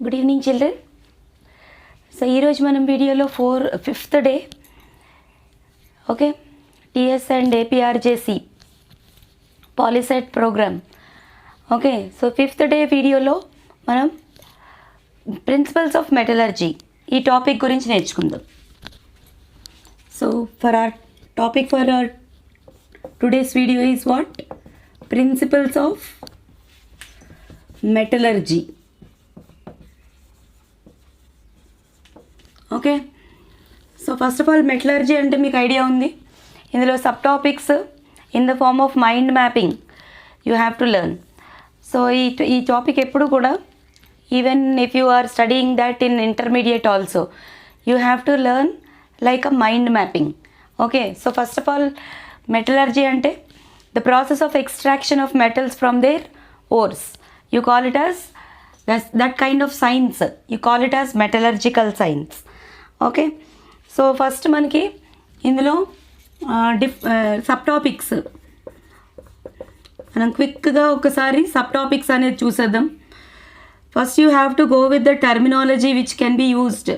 Good evening, children. So, this video for 5th day. Okay, TS and APRJC Polyset program. Okay, so 5th day video lo manam Principles of Metallurgy ee topic gurinchi nerchukundam. So for our topic for our today's video is what? Principles of Metallurgy. Okay, so first of all metallurgy ante meeku idea undi. Indulo subtopics in the form of mind mapping you have to learn. So ee topic eppudu kuda, even if you are studying that in intermediate also, you have to learn like a mind mapping. Okay, so first of all metallurgy ante the process of extraction of metals from their ores. You call it as that kind of science, you call it as metallurgical science. Okay, so first manaki indulo sub topics మనం క్విక్గా ఒకసారి sub topics అనేది చూసేద్దాం. First you have to go with the terminology which can be used.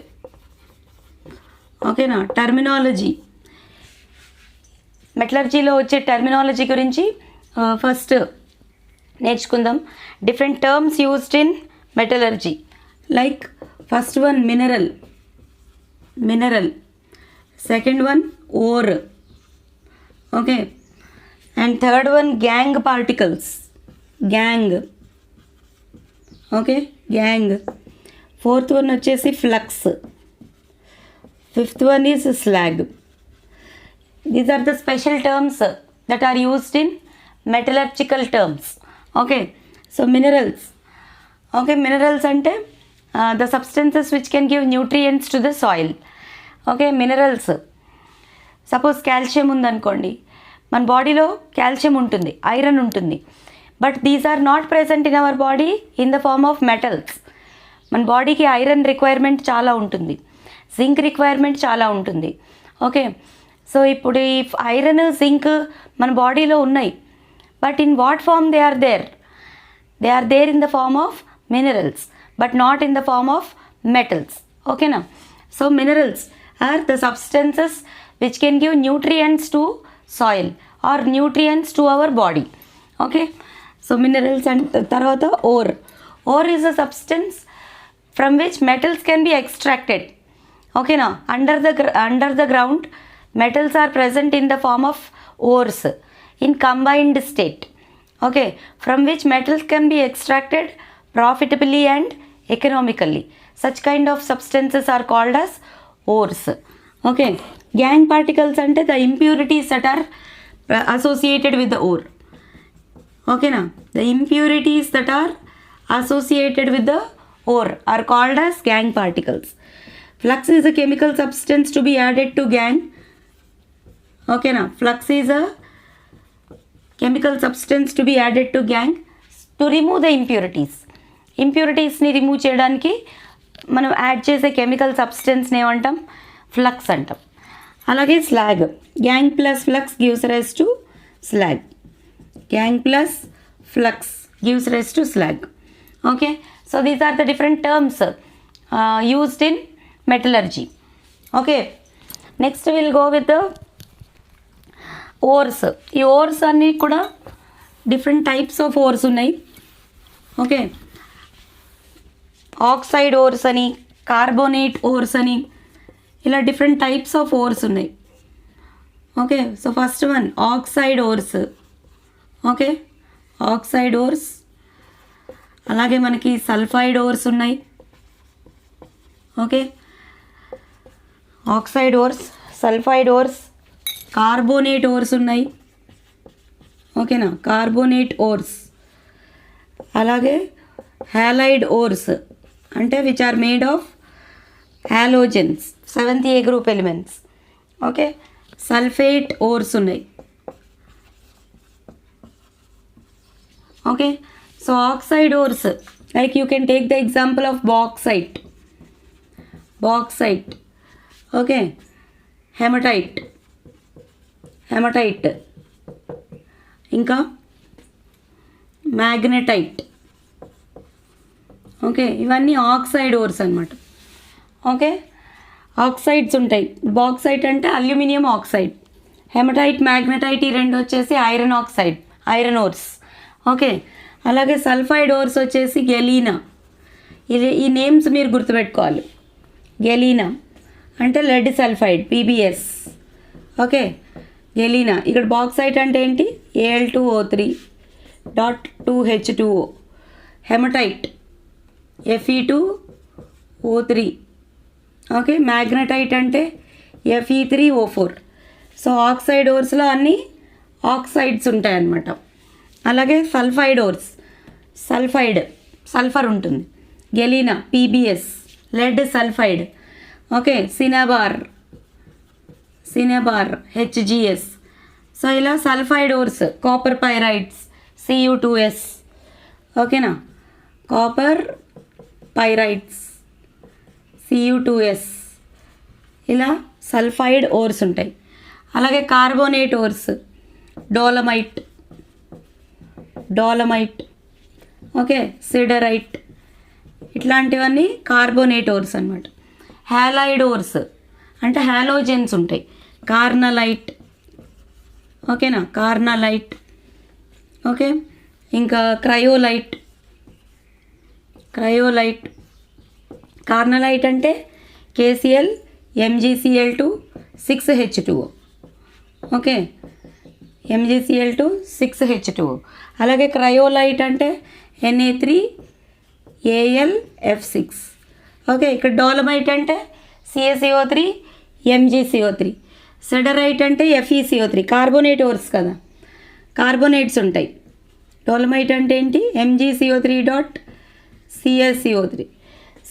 ఓకేనా, terminology మెటలర్జీలో వచ్చే terminology గురించి first నేర్చుకుందాం. Different terms used in metallurgy, like first one mineral, second one ore, okay, and third one gang particles, okay, gang. Fourth one vachesi flux, fifth one is slag. These are the special terms that are used in metallurgical terms. Okay, so minerals. Okay, minerals ante the substances which can give nutrients to the soil. Okay, minerals, suppose calcium undanukondi, మన బాడీలో calcium ఉంటుంది, iron ఉంటుంది, but these are not present in our body in the form of metals. మన బాడీకి iron requirement చాలా ఉంటుంది, zinc requirement చాలా ఉంటుంది. ఓకే, సో ఇప్పుడు ఈ ఐరన్ జింక్ మన బాడీలో ఉన్నాయి, but in what form they are there in the form of minerals, but not in the form of metals. ఓకేనా, so minerals are the substances which can give nutrients to soil or nutrients to our body. Okay, so minerals. And tarvata ore is a substance from which metals can be extracted. Okay, now under the ground metals are present in the form of ores in combined state. Okay, from which metals can be extracted profitably and economically. Such kind of substances are called as ores. Okay, gang particles ante the impurities that are associated with the ore. Okay, now the impurities that are associated with the ore are called as gang particles. Flux is a chemical substance to be added to gang. Okay, now flux is a chemical substance to be added to gang to remove the impurities. Impurities ni remove cheyadaniki మనం add చేసే chemical సబ్స్టెన్స్ని ఏమంటాం? Flux అంటాం. అలాగే slag, gangue plus flux gives rise to slag. Gangue plus flux gives rise to slag. Okay, so these are the different terms used in metallurgy. Okay, next will go with the ores. ఈ ores అన్నీ కూడా different types of ores ఉన్నాయి. Okay, oxide ఓర్స్ అని, carbonate ఓర్స్ అని, ఇలా different types of ores ఉన్నాయి. Okay, so first one oxide ores. Okay, oxide ores. అలాగే మనకి సల్ఫైడ్ ఓర్స్ ఉన్నాయి. Okay, oxide ores, sulphide ores, carbonate ores ఉన్నాయి. ఓకేనా, కార్బోనేట్ ఓర్స్. అలాగే హ్యాలైడ్ ఓర్స్ అంటే which are made of halogens, 7th A group elements. Okay, sulphate ores ఉన్నాయి. Okay, so oxide ores like you can take the example of bauxite. Okay, haematite, ఇంకా magnetite. Okay, ఇవన్నీ oxide ores అనమాట. Okay, oxides ఉంటాయి. Bauxite అంటే aluminium oxide, hematite, magnetite ఈ రెండు వచ్చేసి iron oxide, iron ores. Okay, అలాగే సల్ఫైడ్ ఓర్స్ వచ్చేసి గెలీనా. ఈ నేమ్స్ మీరు గుర్తుపెట్టుకోవాలి. గెలీనా అంటే lead sulphide, PbS. Okay, galena. ఇక్కడ బాక్సైట్ అంటే ఏంటి? Al2O3.2H2O. Haematite Fe2O3. Okay, magnetite అంటే Fe3O4. సో ఆక్సైడ్ ఓర్స్లో అన్నీ ఆక్సైడ్స్ ఉంటాయన్నమాట. అలాగే సల్ఫైడ్ ఓర్స్, సల్ఫర్ ఉంటుంది. Galena PbS, lead sulphide. Okay, cinnabar HgS. So ఇలా sulphide ores, copper pyrites Cu2S. ఓకేనా, కాపర్ పైరైడ్స్ Cu2S. ఇలా సల్ఫైడ్ ఓర్స్ ఉంటాయి. అలాగే కార్బోనేట్ ఓర్స్, డోలమైట్. Okay, siderite. ఇట్లాంటివన్నీ కార్బోనేట్ ఓర్స్ అనమాట. హ్యాలైడ్ ఓర్స్ అంటే హాలోజెన్స్ ఉంటాయి. కార్నలైట్. ఓకేనా, కార్నలైట్. ఓకే, ఇంకా క్రయోలైట్. కార్నలైట్ అంటే KCl MgCl2 6H2O. Okay, MgCl2 6H2O. అలాగే క్రయోలైట్ అంటే Na3Al(F6). ఓకే, ఇక్కడ డోలమైట్ అంటే CaCO3 MgCO3. సిడరైట్ అంటే FeCO3. కార్బోనేట్ ఓర్స్ కదా, కార్బోనేట్స్ ఉంటాయి. డోలమైట్ అంటే ఏంటి? MgCO3.CaCO3.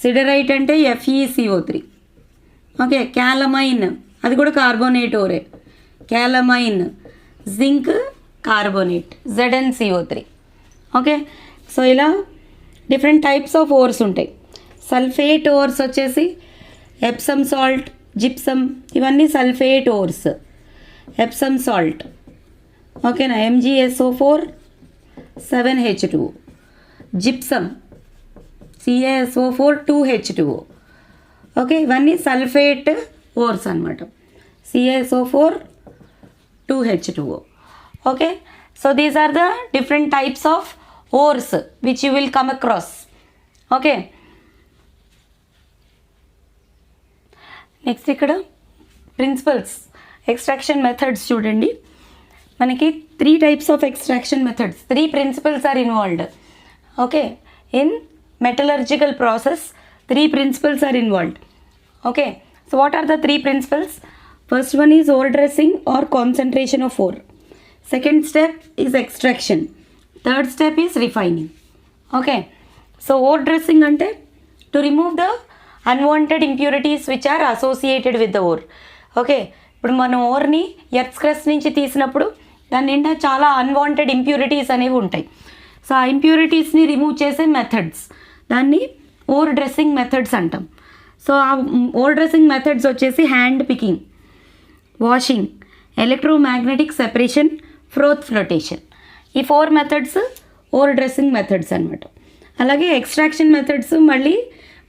సిడరైట్ అంటే FeCO3. ఓకే, క్యాలమైన్ అది కూడా కార్బోనేట్ ఓరే. Calamine, zinc carbonate ZnCO3. Okay, so ఇలా డిఫరెంట్ టైప్స్ ఆఫ్ ఓర్స్ ఉంటాయి. సల్ఫేట్ ఓర్స్ వచ్చేసి ఎప్సమ్ సాల్ట్, జిప్సమ్, ఇవన్నీ సల్ఫేట్ ఓర్స్. ఎప్సమ్ సాల్ట్ ఓకేనా, MgSO4 7H2O. Gypsum CaSO4 2H2O. Okay, ఇవన్నీ సల్ఫేట్ ఓర్స్ అనమాట. CaSO4 2H2O. Okay, so these are the different types of ores which you will come across. Okay, next ఇక్కడ principles, extraction methods చూడండి. మనకి 3 types of extraction methods, 3 principles are involved. Okay, in metallurgical process 3 principles are involved. Okay, so what are the 3 principles? First one is ore dressing or concentration of ore. Second step is extraction. Third step is refining. Okay, so ore dressing ante to remove the unwanted impurities which are associated with the ore. Okay, ఇప్పుడు మనం ఓర్ని earth crust నుంచి తీసినప్పుడు దాని నిండా చాలా unwanted impurities అనేవి ఉంటాయి. సో ఆ ఇంప్యూరిటీస్ని రిమూవ్ చేసే మెథడ్స్, దాన్ని ఓర్ డ్రెస్సింగ్ మెథడ్స్ అంటాం. సో ఆ ఓర్ డ్రెస్సింగ్ మెథడ్స్ వచ్చేసి hand picking, washing, electromagnetic separation, froth flotation. ఈ 4 మెథడ్స్ ఓర్ డ్రెస్సింగ్ మెథడ్స్ అనమాట. అలాగే ఎక్స్ట్రాక్షన్ మెథడ్స్ మళ్ళీ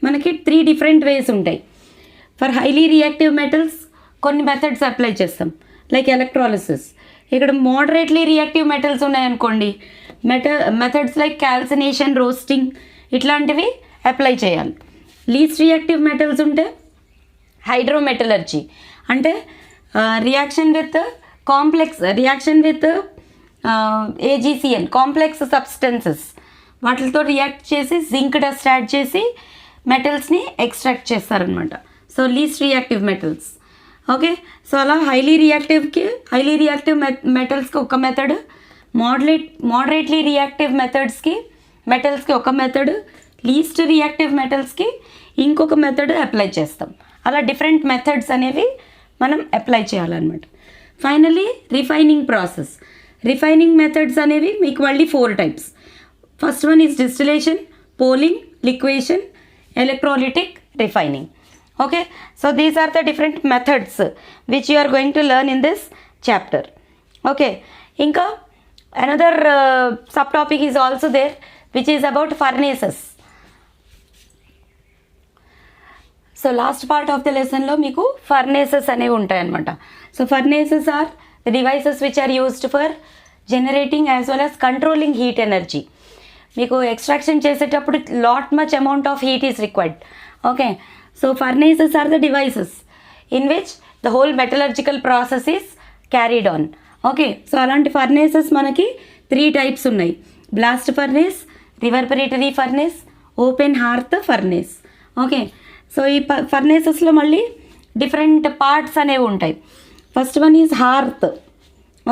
మనకి 3 different వేస్ ఉంటాయి. ఫర్ హైలీ రియాక్టివ్ మెటల్స్ కొన్ని మెథడ్స్ అప్లై చేస్తాం, లైక్ ఎలక్ట్రాలిసిస్. ఇక్కడ మోడరేట్లీ రియాక్టివ్ మెటల్స్ ఉన్నాయనుకోండి, మెథడ్స్ లైక్ క్యాల్సినేషన్, రోస్టింగ్ ఇట్లాంటివి అప్లై చేయాలి. లీస్ట్ రియాక్టివ్ మెటల్స్ ఉంటే హైడ్రోమెటలర్జీ, అంటే reaction with AgCl complex substances, వాటితో రియాక్ట్ చేసి జింక్ డస్ట్ యాడ్ చేసి మెటల్స్ని ఎక్స్ట్రాక్ట్ చేస్తారనమాట. So least reactive metals. Okay, so అలా హైలీ రియాక్టివ్ మెటల్స్కి ఒక మెథడ్, మోడరేట్లీ రియాక్టివ్ మెటల్స్కి ఒక మెథడ్, లీస్ట్ రియాక్టివ్ మెటల్స్కి ఇంకొక మెథడ్ అప్లై చేస్తాం. అలా డిఫరెంట్ మెథడ్స్ అనేవి మనం అప్లై చేయాలన్నమాట. Finally refining process. Refining methods అనేవి మీకు మళ్ళీ 4 types. First one is distillation, poling, liquation, electrolytic, refining. Okay, so these are the different methods which you are going to learn in this chapter. Okay, inka another subtopic is also there which is about furnaces. So last part of the లెసన్లో మీకు furnaces అనేవి ఉంటాయన్నమాట. So furnaces are the devices which are used for generating as well as controlling heat energy. మీకు extraction చేసేటప్పుడు lot much amount of heat is required. Okay, so furnaces are the devices in which the whole metallurgical process is carried on. Okay, so అలాంటి furnaces మనకి 3 types ఉన్నాయి. Blast furnace, reverberatory furnace, open hearth furnace. Okay, so ఈ ఫర్నేసెస్లో మళ్ళీ different parts అనేవి ఉంటాయి. First one is hearth.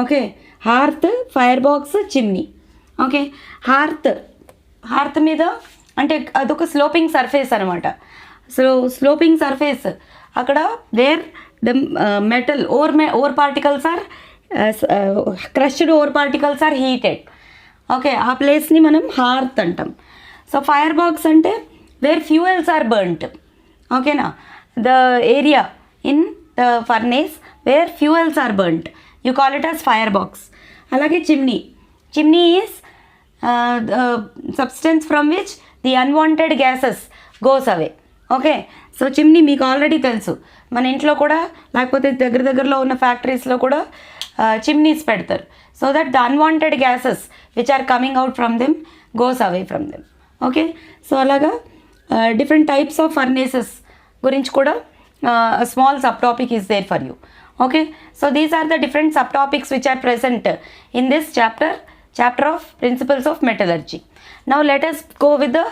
Okay, hearth, fire box, chimney. Okay, hearth మీద అంటే అదొక స్లోపింగ్ సర్ఫేస్ అనమాట. సో స్లోపింగ్ సర్ఫేస్ అక్కడ where the metal ore particles are crushed ore particles are heated. Okay, ఆ ప్లేస్ని మనం హార్త్ అంటాం. సో ఫైర్ బాక్స్ అంటే వేర్ ఫ్యూయల్స్ ఆర్ బర్న్ట్. ఓకేనా, the area in the furnace where fuels are burnt, you call it as fire box. అలాగే chimney is substance from which the unwanted gases goes away. Okay, so chimney మీకు already తెలుసు, మన ఇంట్లో కూడా లేకపోతే దగ్గరలో ఉన్న ఫ్యాక్టరీస్లో కూడా చిమ్నీస్ పెడతారు. So that the unwanted gases which are coming out from them goes away from them. Okay, so అలాగా డిఫరెంట్ టైప్స్ ఆఫ్ ఫర్నేసెస్ గురించి కూడా small sub topic is there for you. Okay, so these are the different subtopics which are present in this chapter of Principles of Metallurgy. Now let us go with the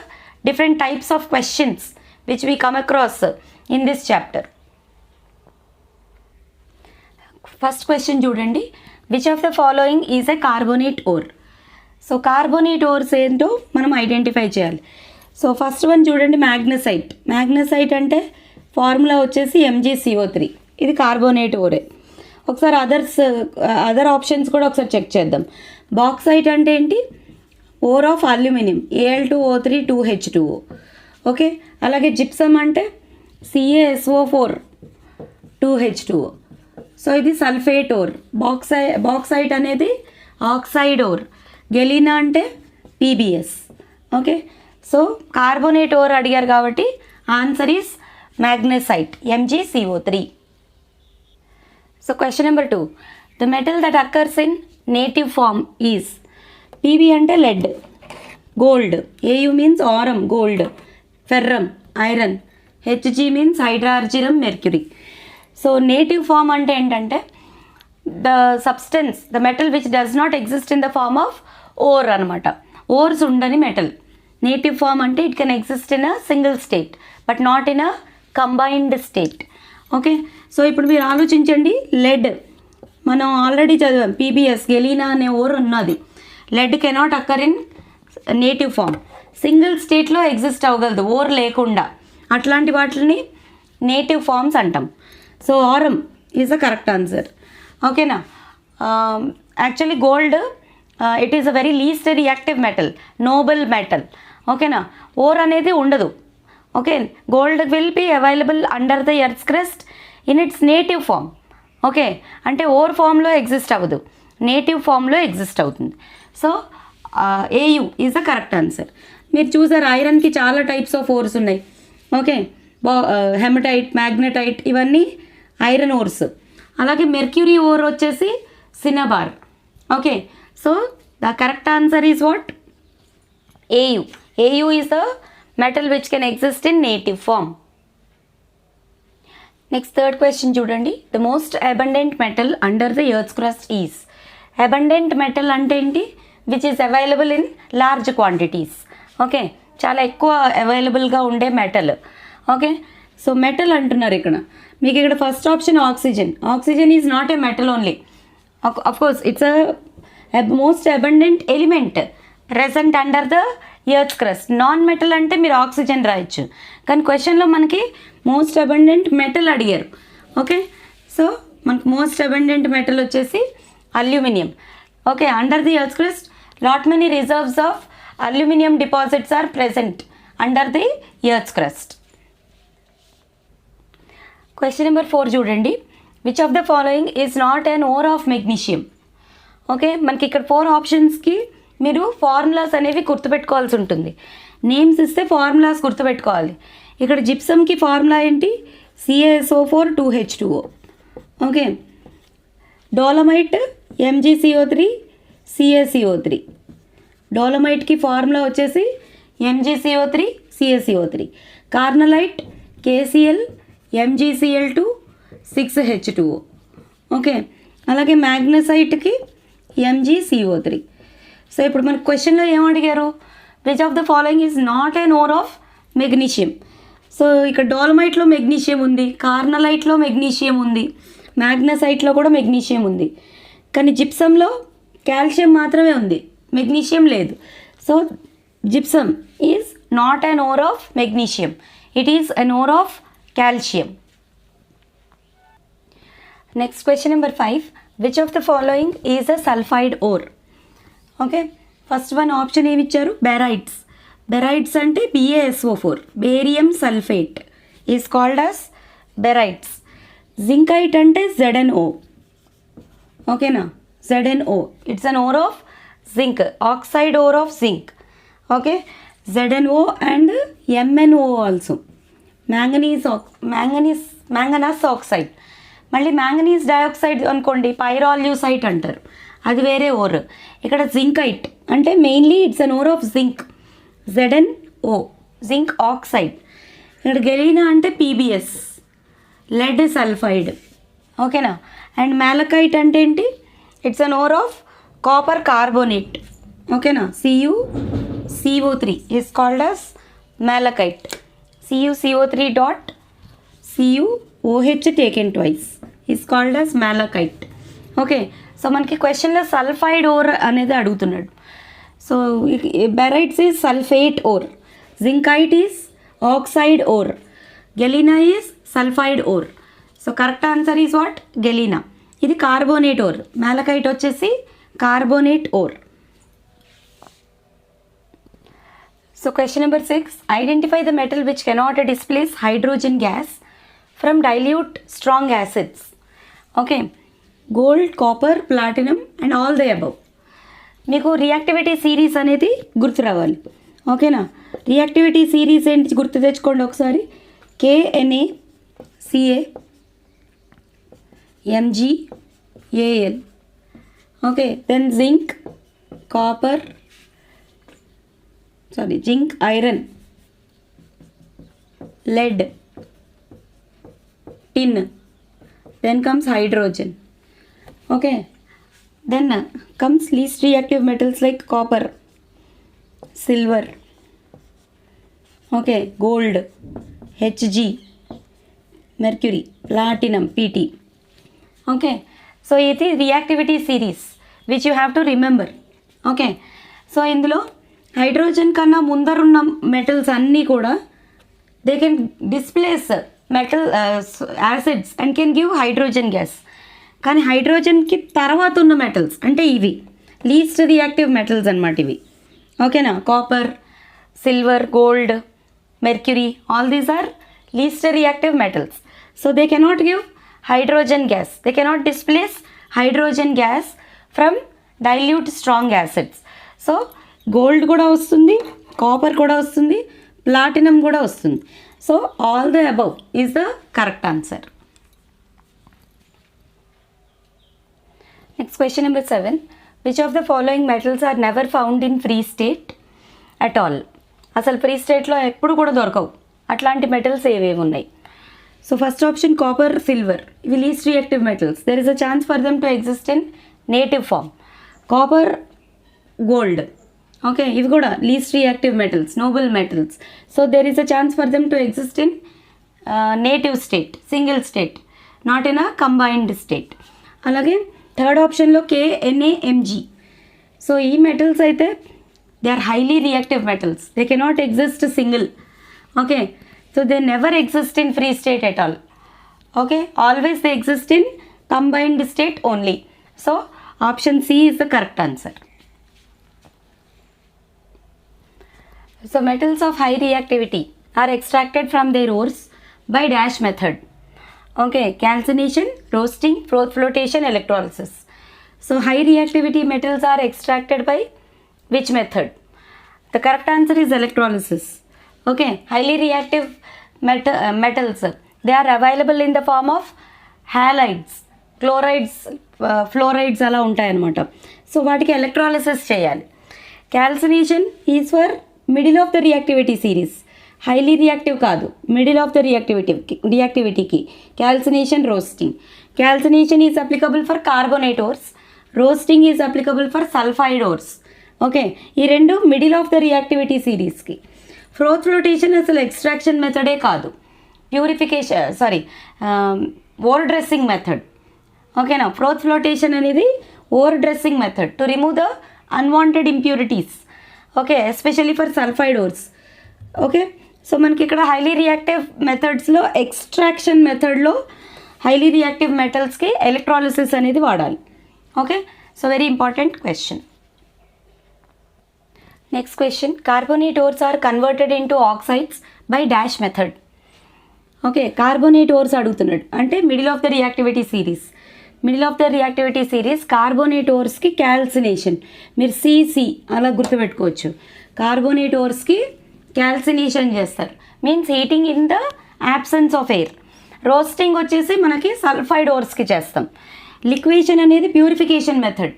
different types of questions which we come across in this chapter. First question చూడండి, which of the following is a carbonate ore? So carbonate ores ఏంటో మనం identify చేయాలి. So first one చూడండి, magnesite అంటే formula వచ్చేసి MgCO3. ఇది carbonate ఓరే. ఒకసారి అదర్ ఆప్షన్స్ కూడా ఒకసారి చెక్ చేద్దాం. బాక్సైట్ అంటే ఏంటి? Ore of aluminium, Al2O3 2H2O. Okay, అలాగే జిప్సమ్ అంటే CaSO4 2H2O. సో ఇది సల్ఫేట్ ఓర్. బాక్సైట్ అనేది ఆక్సైడ్ ఓర్. గెలీనా అంటే PbS. Okay, so carbonate ore అడిగారు కాబట్టి answer is magnesite, MgCO3. So question number 2, the metal that occurs in native form is Pb అంటే lead, gold, Au means aurum, gold, ferrum, iron, Hg means hydroargyrum, mercury. So native form అంటే ఏంటంటే the substance, the metal which does not exist in the form of ore అనమాట. Ores ఉండని metal. Native form అంటే it can exist in a single state but not in a combined state. Okay, so ఇప్పుడు మీరు ఆలోచించండి, lead మనం already చదివాం, PbS, galena అనే ore ఉన్నది. Lead cannot occur in native form, single స్టేట్లో ఎగ్జిస్ట్ అవ్వగలదు ఓర్ లేకుండా. అట్లాంటి వాటిని నేటివ్ ఫామ్స్ అంటాం. So aurum is a correct answer. ఓకేనా, actually gold it is a very least reactive metal, noble metal. ఓకేనా, ఓర్ అనేది ఉండదు. Okay, gold will be available under the earth crust in its native form. Okay, అంటే ore ఫామ్లో exist అవ్వదు, native ఫామ్లో exist అవుతుంది. So AU is the correct answer. మీరు చూసారు ఐరన్కి చాలా టైప్స్ ఆఫ్ ఓర్స్ ఉన్నాయి. ఓకే, హెమటైట్, మ్యాగ్నెటైట్ ఇవన్నీ ఐరన్ ఓర్స్. అలాగే మెర్క్యూరీ ఓర్ వచ్చేసి cinnabar. Okay, so the correct answer is what? AU is the metal which can exist in native form. Next, third question చూడండి, the most abundant metal under the earth's crust is. Abundant metal అంటే ఏంటి? which is available in large quantities. Okay, చాలా ఎక్కువ అవైలబుల్గా ఉండే metal. Okay, so metal అంటున్నారు ఇక్కడ. మీకు ఇక్కడ first option oxygen is not a metal only. Of course it's a most abundant element present under the earth crust. Non metal అంటే మీరు ఆక్సిజన్ రాయొచ్చు, కానీ క్వశ్చన్లో మనకి మోస్ట్ అబండెంట్ మెటల్ అడిగారు. ఓకే, సో మనకు మోస్ట్ అబండెంట్ మెటల్ వచ్చేసి aluminium. Okay, under the earth crust lot many reserves of aluminium deposits are present under the earth crust. Question number 4 చూడండి, which of the following is not an ore of magnesium. Okay, మనకి ఇక్కడ 4 ఆప్షన్స్కి మీరు formulas అనేవి గుర్తుపెట్టుకోవాల్సి ఉంటుంది. Names ఇస్తే formulas గుర్తుపెట్టుకోవాలి. ఇక్కడ జిప్సమ్కి formula ఏంటి? CaSO4 2H2O. Okay, dolomite MgCO3 CaCO3. డోలమైట్కి formula వచ్చేసి MgCO3 CaCO3. Carnallite KCl MgCl2 6H2O. Okay, అలాగే మ్యాగ్నసైట్కి MgCO3. సో ఇప్పుడు మనకు క్వశ్చన్లో ఏమడిగారు? Which of the following is not an ore of magnesium. So ఇక్కడ డోలమైట్లో మెగ్నీషియం ఉంది, కార్నలైట్లో మెగ్నీషియం ఉంది, మ్యాగ్నసైట్లో కూడా మెగ్నీషియం ఉంది. కానీ జిప్సంలో కాల్షియం మాత్రమే ఉంది, మెగ్నీషియం లేదు. So gypsum is not an ore of magnesium, it is an ore of calcium. Next question number 5. Which of the following is a sulphide ore? Okay, first one option ఏమి ఇచ్చారు? Barytes. Barytes అంటే BaSO4, barium sulphate is called as barytes. Zincite అంటే ZnO. ఓకేనా, ZnO, it's an ore of zinc, oxide ore of zinc. Okay, ZnO and MnO also. Manganous oxide. మళ్ళీ manganese dioxide అనుకోండి, pyrolusite అంటారు, అది వేరే ore. ఇక్కడ zincite అంటే mainly it's an ore of zinc, ZnO, zinc oxide. ఇక్కడ galena అంటే PbS, lead sulphide. ఓకేనా, అండ్ మ్యాలకైట్ అంటే ఏంటి? It's an ore of copper carbonate. ఓకేనా, CuCO3 is called as malachite. CuCO3 dot CuOH taken twice is called as malachite. Okay, so మనకి క్వశ్చన్లో sulphide ore అనేది అడుగుతున్నాడు. So barytes is sulphate ore, zincite is oxide ore, galena is sulphide or. So correct answer is what? Galena. ఇది carbonate ore, malachite వచ్చేసి carbonate ore. So question number 6. Identify the metal which cannot displace hydrogen gas from dilute strong acids. Okay, gold, copper, platinum and all the above. మీకు reactivity series అనేది గుర్తు రావాలి. ఓకేనా, reactivity series ఏంటి గుర్తు తెచ్చుకోండి ఒకసారి. KNaCa MgAl. Okay, then zinc iron, lead, tin, then comes hydrogen. Okay, then comes least reactive metals like copper, silver, okay, gold, Hg, mercury, platinum, Pt. Okay, so it is reactivity series which you have to remember. Okay, so ఇందులో hydrogen కన్నా ముందరున్న metals అన్నీ కూడా they can displace metal acids and can give hydrogen gas. కానీ హైడ్రోజన్కి తర్వాత ఉన్న metals అంటే ఇవి లీస్ట్ రియాక్టివ్ మెటల్స్ అన్నమాట ఇవి. ఓకేనా, copper, silver, gold, mercury, all these are least reactive metals. So they cannot give hydrogen gas, they cannot displace hydrogen gas from dilute strong acids. So gold కూడా వస్తుంది, copper కూడా వస్తుంది, platinum కూడా వస్తుంది. So all the above is the correct answer. Next question number 7. Which of the following metals are never found in free state at all? అసలు free స్టేట్లో ఎప్పుడు కూడా దొరకవు అట్లాంటి మెటల్స్ ఏవేవి ఉన్నాయి? So first option copper, silver, ఇవి least reactive metals. There is a chance for them to exist in native form. Copper, gold, okay, ఇవి కూడా least reactive metals, noble metals. So there is a chance for them to exist in native state, single state, not in a combined state. అలాగే third ఆప్షన్లో KNaMg. సో ఈ metals అయితే they are highly reactive metals, they cannot exist single. Okay, so they never exist in free state at all. Okay, always they exist in combined state only. So option C is the correct answer. So metals of high reactivity are extracted from their ores by dash method. Okay, calcination, roasting, flotation, electrolysis. So high reactivity metals are extracted by which method? The correct answer is electrolysis. Okay, highly reactive metals. They are available in the form of halides, chlorides, fluorides అలా ఉంటాయన్నమాట. So వాటికి electrolysis చేయాలి. Calcination is for middle of the reactivity series, highly reactive కాదు, middle of the రియాక్టివిటీకి calcination, roasting. Calcination is applicable for carbonate ores, roasting is applicable for sulphide ores. Okay, ఈ రెండు middle of the reactivity సిరీస్కి. Froth flotation అసలు extraction మెథడే కాదు, ore dressing method. ఓకేనా, froth flotation అనేది ore dressing method to remove the unwanted impurities. Okay, especially for sulphide ores. Okay, so మనకి ఇక్కడ హైలీ రియాక్టివ్ మెథడ్స్లో, ఎక్స్ట్రాక్షన్ మెథడ్లో హైలీ రియాక్టివ్ మెటల్స్కి ఎలక్ట్రాలిసిస్ అనేది వాడాలి. Okay, so very important question. Next question, carbonate ores are converted into oxides by dash method. Okay, carbonate ores అడుగుతున్నాడు అంటే middle of the reactivity series. Middle of the reactivity series carbonate ఓర్స్కి calcination, మీరు సిసి అలా గుర్తుపెట్టుకోవచ్చు. Carbonate ఓర్స్కి calcination చేస్తారు, means heating in the absence of air. Roasting వచ్చేసి మనకి సల్ఫైడ్ ఓర్స్కి చేస్తాం. లిక్వేషన్ అనేది ప్యూరిఫికేషన్ మెథడ్,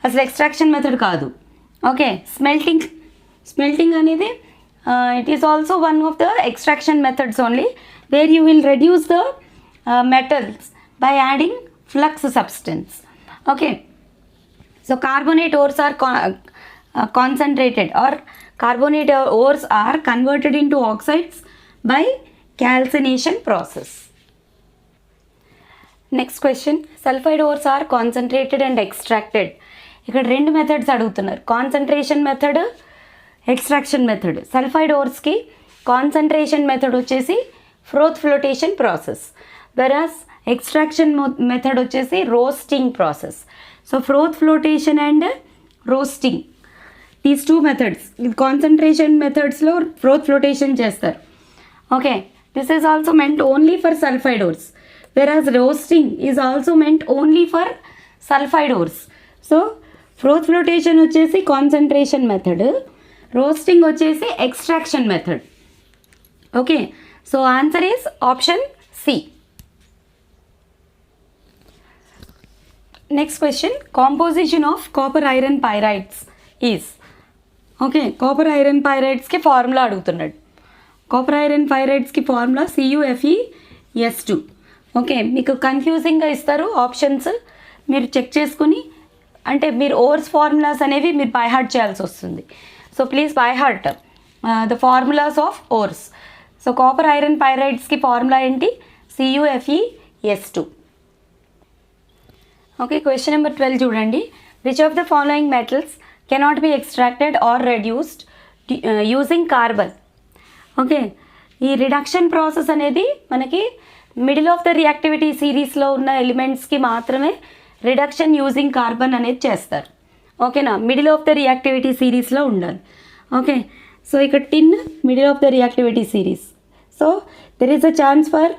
అసలు ఎక్స్ట్రాక్షన్ మెథడ్ కాదు. ఓకే, స్మెల్టింగ్ అనేది it is also one of the extraction methods only, where you will reduce the metals by adding flux substance. Okay, so carbonate ores are concentrated, or carbonate ores are converted into oxides by calcination process. Next question, sulfide ores are concentrated and extracted. ఇక్కడ రెండు methods అడుగుతున్నారు, concentration method, extraction method. Sulphide ఓర్స్కి concentration method వచ్చేసి froth flotation process, whereas extraction method వచ్చేసి roasting process. So froth flotation and roasting, these two methods. Concentration మెథడ్స్లో froth flotation చేస్తారు. Okay, this is also meant only for sulphide ores, whereas roasting is also meant only for sulphide ores. So froth flotation వచ్చేసి concentration method, roasting వచ్చేసి extraction method. Okay, so answer is option C. Next question, composition of copper iron pyrites is. Okay, copper iron పైరైడ్స్కి formula అడుగుతున్నాడు. Copper iron పైరైడ్స్కి formula CuFeS2. Okay, మీకు కన్ఫ్యూజింగ్గా ఇస్తారు options, మీరు check చేసుకుని, అంటే మీరు ఓర్స్ ఫార్ములాస్ అనేవి మీరు బై హార్ట్ చేయాల్సి వస్తుంది. So please by heart the formulas of ores. So copper iron పైరైడ్స్కి ఫార్ములా ఏంటి? CuFeS2. ఓకే, క్వశ్చన్ నెంబర్ 12 చూడండి. Which of the following metals cannot be extracted or reduced using carbon? Okay, ఈ reduction process అనేది మనకి middle of the reactivity సిరీస్లో ఉన్న ఎలిమెంట్స్కి మాత్రమే reduction using carbon అనేది చేస్తారు. ఓకేనా, మిడిల్ ఆఫ్ ద రియాక్టివిటీ సిరీస్లో ఉండాలి. ఓకే, సో ఇక్కడ tin middle of the reactivity series. So there is a chance for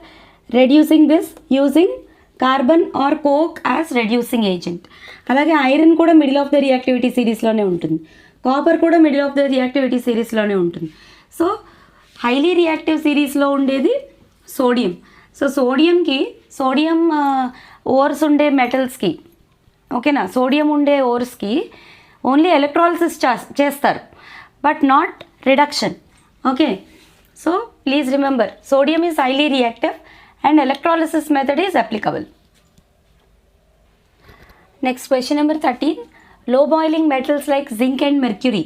reducing this using carbon or coke as reducing agent. అలాగే ఐరన్ కూడా middle of the reactivity సిరీస్లోనే ఉంటుంది, copper కూడా middle of the reactivity సిరీస్లోనే ఉంటుంది. So highly reactive సిరీస్లో ఉండేది sodium. So sodium ఓర్స్ ఉండే మెటల్స్కి, ఓకేనా, సోడియం ఉండే ఓర్స్కి ఓన్లీ ఎలక్ట్రాలిసిస్ చేస్తారు, but not reduction. Okay, so please remember, sodium is highly reactive and electrolysis method is applicable. Next question number 13, low boiling metals like zinc and mercury,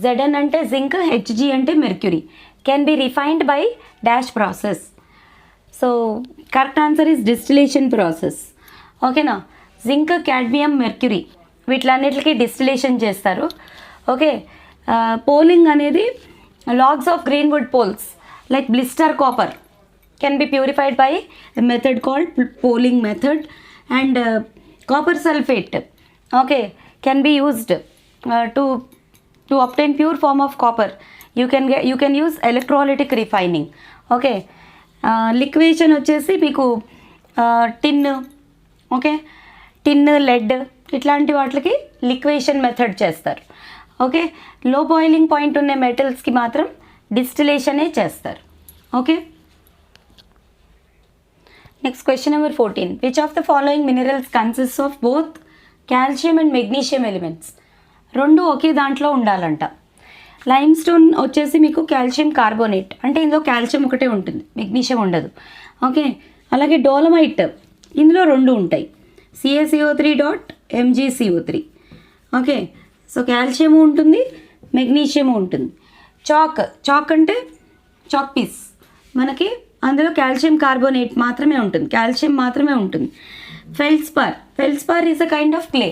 Zn ante zinc, Hg ante mercury, can be refined by dash process. So correct answer is distillation process. Okay na, zinc, cadmium, mercury వీటిలన్నిటికి distillation చేస్తారు. Okay, poling అనేది logs of greenwood poles like blister copper can be purified by a method called poling method, and copper sulfate, okay, can be used to obtain pure form of copper. You can use electrolytic refining. Okay, liquation వచ్చేసి మీకు టిన్, okay, టిన్, lead ఇట్లాంటి వాటికి లిక్వేషన్ method చేస్తారు. Okay, లో boiling point ఉన్న మెటల్స్కి మాత్రం డిస్టిలేషనే చేస్తారు. Okay. Next question number 14. Which of the following minerals consist of both calcium and magnesium elements? రెండు ఒకే దాంట్లో ఉండాలంట. లైమ్ స్టోన్ వచ్చేసి మీకు కాల్షియం కార్బోనేట్, అంటే ఇందులో కాల్షియం ఒకటే ఉంటుంది, మెగ్నీషియం ఉండదు. ఓకే. అలాగే డోలమైట్, ఇందులో రెండు ఉంటాయి, CaCO3.MgCO3. ఓకే. సో కాల్షియం ఉంటుంది, మెగ్నీషియం ఉంటుంది. చాక్ అంటే చాక్ పీస్, మనకి అందులో కాల్షియం కార్బోనేట్ మాత్రమే ఉంటుంది, కాల్షియం మాత్రమే ఉంటుంది. Feldspar is a kind of clay,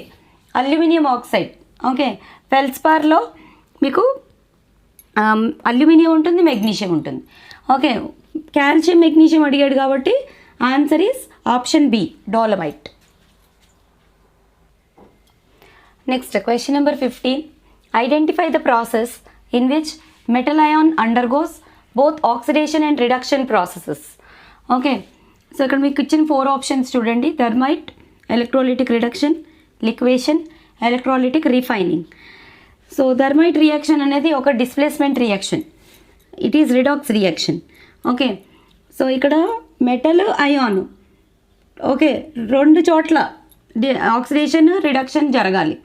aluminium oxide. Okay. ఫెల్స్పార్లో మీకు అల్యూమినియం ఉంటుంది, మెగ్నీషియం ఉంటుంది. ఓకే. కాల్షియం మెగ్నీషియం అడిగాడు కాబట్టి answer is option B, dolomite. Next question number 15. Identify the process in which metal ion undergoes both oxidation and reduction processes. Okay. So ఇక్కడ మీకు ఇచ్చిన 4 options చూడండి. Thermite, electrolytic reduction, liquation, electrolytic refining. So thermite reaction అనేది ఒక displacement reaction, it is redox reaction. Okay. So ఇక్కడ metal ion, okay, రెండు చోట్ల oxidation reduction జరగాలి,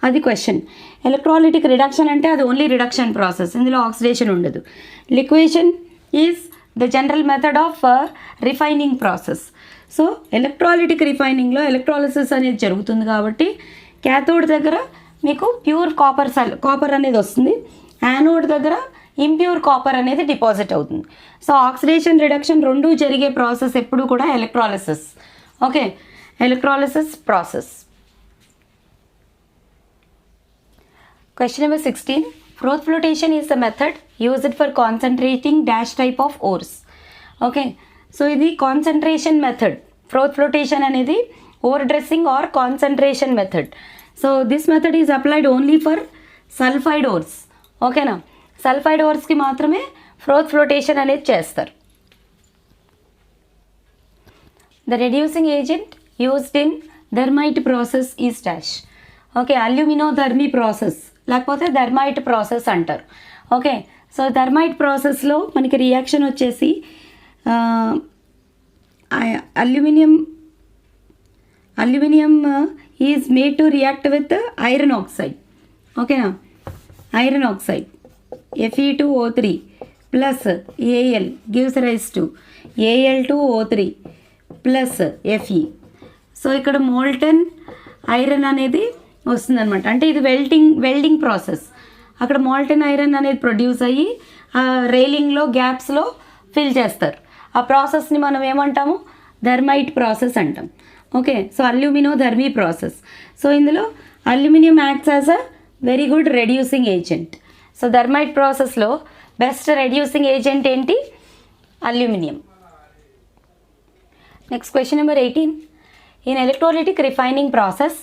అది క్వశ్చన్. ఎలక్ట్రోలిటిక్ రిడక్షన్ అంటే అది ఓన్లీ రిడక్షన్ ప్రాసెస్, ఇందులో ఆక్సిడేషన్ ఉండదు. Liquation is the general method of refining process. So electrolytic రిఫైనింగ్లో ఎలక్ట్రాలిసిస్ అనేది జరుగుతుంది కాబట్టి క్యాథోడ్ దగ్గర మీకు ప్యూర్ కాపర్ అనేది వస్తుంది, యానోడ్ దగ్గర ఇంప్యూర్ కాపర్ అనేది డిపాజిట్ అవుతుంది. సో ఆక్సిడేషన్ రిడక్షన్ రెండూ జరిగే ప్రాసెస్ ఎప్పుడు కూడా electrolysis. Okay. Electrolysis process. Question number 16. Froth flotation is the method used for concentrating dash type of ores. Okay. So ఇది concentration method. Froth flotation అనేది ore dressing or concentration method. So this method is applied only for sulfide ores. ఓకేనా? Sulphide ఓర్స్కి మాత్రమే froth flotation అనేది చేస్తారు. The reducing agent used in thermite process is dash. Okay. Aluminothermy process లేకపోతే thermite process అంటారు. Okay. So thermite ప్రాసెస్లో మనకి reaction వచ్చేసి aluminium is made to react with iron oxide. ఓకేనా? Iron oxide Fe2O3 plus Al gives rise to Al2O3 plus Fe. So ఇక్కడ molten iron అనేది వస్తుందన్నమాట, అంటే ఇది వెల్డింగ్ ప్రాసెస్. అక్కడ మోల్టన్ ఐరన్ అనేది ప్రొడ్యూస్ అయ్యి రైలింగ్లో గ్యాప్స్లో ఫిల్ చేస్తారు. ఆ ప్రాసెస్ని మనం ఏమంటాము? థర్మైట్ ప్రాసెస్ అంటాం. Okay. So aluminothermy process. So ఇందులో aluminium acts as a very good reducing agent. So thermite ప్రాసెస్లో బెస్ట్ రెడ్యూసింగ్ ఏజెంట్ ఏంటి? Aluminium. Next question number 18. In electrolytic refining process,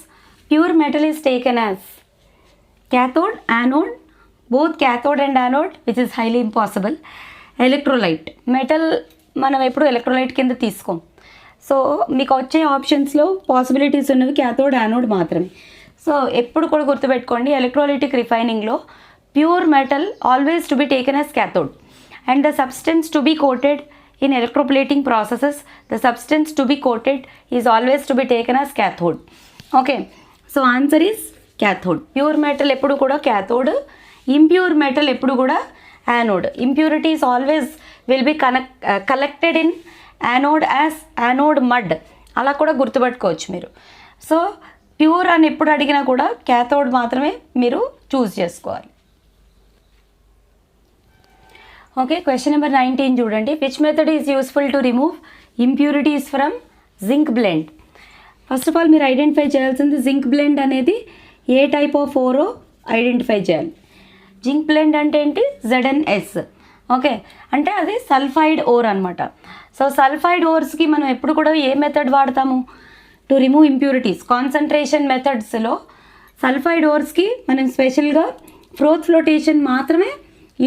pure metal is taken as cathode, anode, both cathode and anode, which is highly impossible. Electrolyte, metal మనం ఎప్పుడు electrolyte కింద తీసుకోం. So మీకు వచ్చే ఆప్షన్స్లో possibilities ఉన్నవి cathode, anode మాత్రమే. So ఎప్పుడు కూడా గుర్తుపెట్టుకోండి, ఎలక్ట్రోలైటిక్ రిఫైనింగ్లో pure metal always to be taken as cathode and the substance to be coated in electroplating processes, the substance to be coated is always to be taken as cathode. Okay. So answer is cathode. Pure metal ఎప్పుడు కూడా cathode, impure metal ఎప్పుడు కూడా anode. Impurities always will be collected in anode as anode mud. అలా కూడా గుర్తుపెట్టుకోవచ్చు మీరు. So pure అని ఎప్పుడు అడిగినా కూడా cathode మాత్రమే మీరు చూస్ చేసుకోవాలి. ఓకే. క్వశ్చన్ నెంబర్ 19 చూడండి. Which method is useful to remove impurities from zinc blende? First of all మీరు ఐడెంటిఫై చేయాల్సింది జింక్ బ్లెండ్ అనేది ఏ టైప్ ఆఫ్ ఓరో ఐడెంటిఫై చేయాలి. జింక్ బ్లెండ్ అంటే ఏంటి? ZnS. ఓకే. అంటే అది సల్ఫైడ్ ఓర్ అనమాట. సో సల్ఫైడ్ ఓర్స్కి మనం ఎప్పుడు కూడా ఏ మెథడ్ వాడతాము టు రిమూవ్ ఇంప్యూరిటీస్? కాన్సన్ట్రేషన్ మెథడ్స్లో సల్ఫైడ్ ఓర్స్కి మనం స్పెషల్గా ఫ్రోత్ ఫ్లోటేషన్ మాత్రమే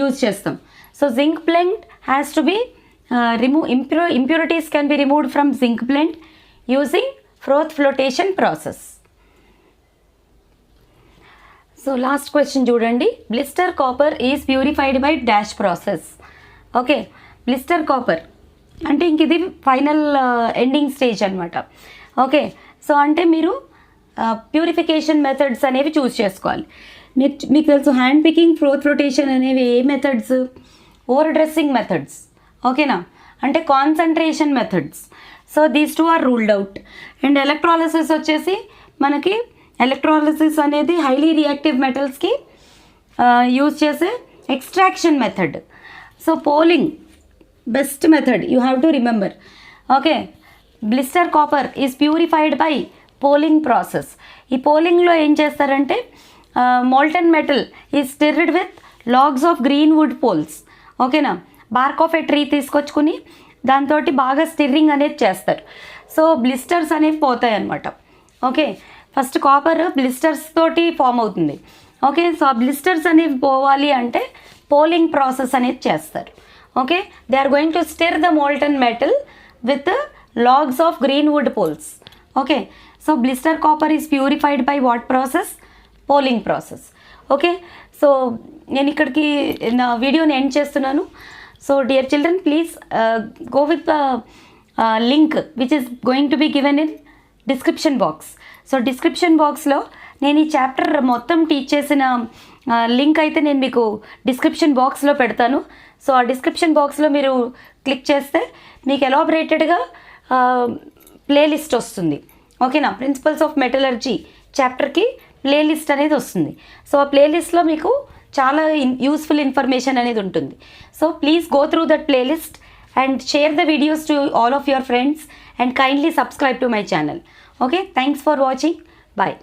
యూజ్ చేస్తాం. So zinc blend has to be impurities can be removed from zinc blend using froth flotation process. So last question చూడండి. Blister copper is purified by dash process. Okay. Blister copper అంటే ఇంక ఇది final ending stage అనమాట. Okay, so అంటే మీరు purification methods అనేవి చూస్ చేసుకోవాలి. మీకు తెలుసు హ్యాండ్ పికింగ్, ఫ్లోర్ ఫ్లోటేషన్ అనేవి ఏ మెథడ్స్? Ore dressing methods. ఓకేనా, అంటే concentration methods. So these two are ruled out. And electrolysis వచ్చేసి మనకి ఎలక్ట్రాలిసిస్ అనేది హైలీ రియాక్టివ్ మెటల్స్కి యూజ్ చేసే extraction method. So poling best method, you have to remember. Okay, blister copper is purified by poling process. ఈ పోలింగ్లో ఏం చేస్తారంటే molten metal is stirred with logs of green wood poles. ఓకేనా, bark of a tree తీసుకొచ్చుకుని దాంతో బాగా stirring అనేది చేస్తారు. సో బ్లిస్టర్స్ అనేవి పోతాయి అన్నమాట. ఓకే, ఫస్ట్ కాపర్ బ్లిస్టర్స్ తోటి ఫామ్ అవుతుంది. ఓకే, సో ఆ బ్లిస్టర్స్ అనేవి పోవాలి అంటే పోలింగ్ ప్రాసెస్ అనేది చేస్తారు. Okay, they are going to stir the molten metal with logs of green wood poles. Okay, so blister copper is purified by what process? Poling process. Okay, so నేను ఇక్కడికి నా వీడియోని end చేస్తున్నాను. So dear children, please go with the link which is going to be given in description box. So description బాక్స్లో నేను ఈ chapter మొత్తం teach చేసిన లింక్ అయితే నేను మీకు డిస్క్రిప్షన్ బాక్స్లో పెడతాను. సో ఆ డిస్క్రిప్షన్ బాక్స్లో మీరు క్లిక్ చేస్తే మీకు ఎలాబరేటెడ్గా ప్లేలిస్ట్ వస్తుంది. ఓకేనా, ప్రిన్సిపల్స్ ఆఫ్ మెటలర్జీ చాప్టర్కి ప్లేలిస్ట్ అనేది వస్తుంది. సో ఆ ప్లేలిస్ట్లో మీకు చాలా యూస్ఫుల్ ఇన్ఫర్మేషన్ అనేది ఉంటుంది. So please go through that playlist and share the videos to all of your friends and kindly subscribe to my channel. Okay, thanks for watching. Bye.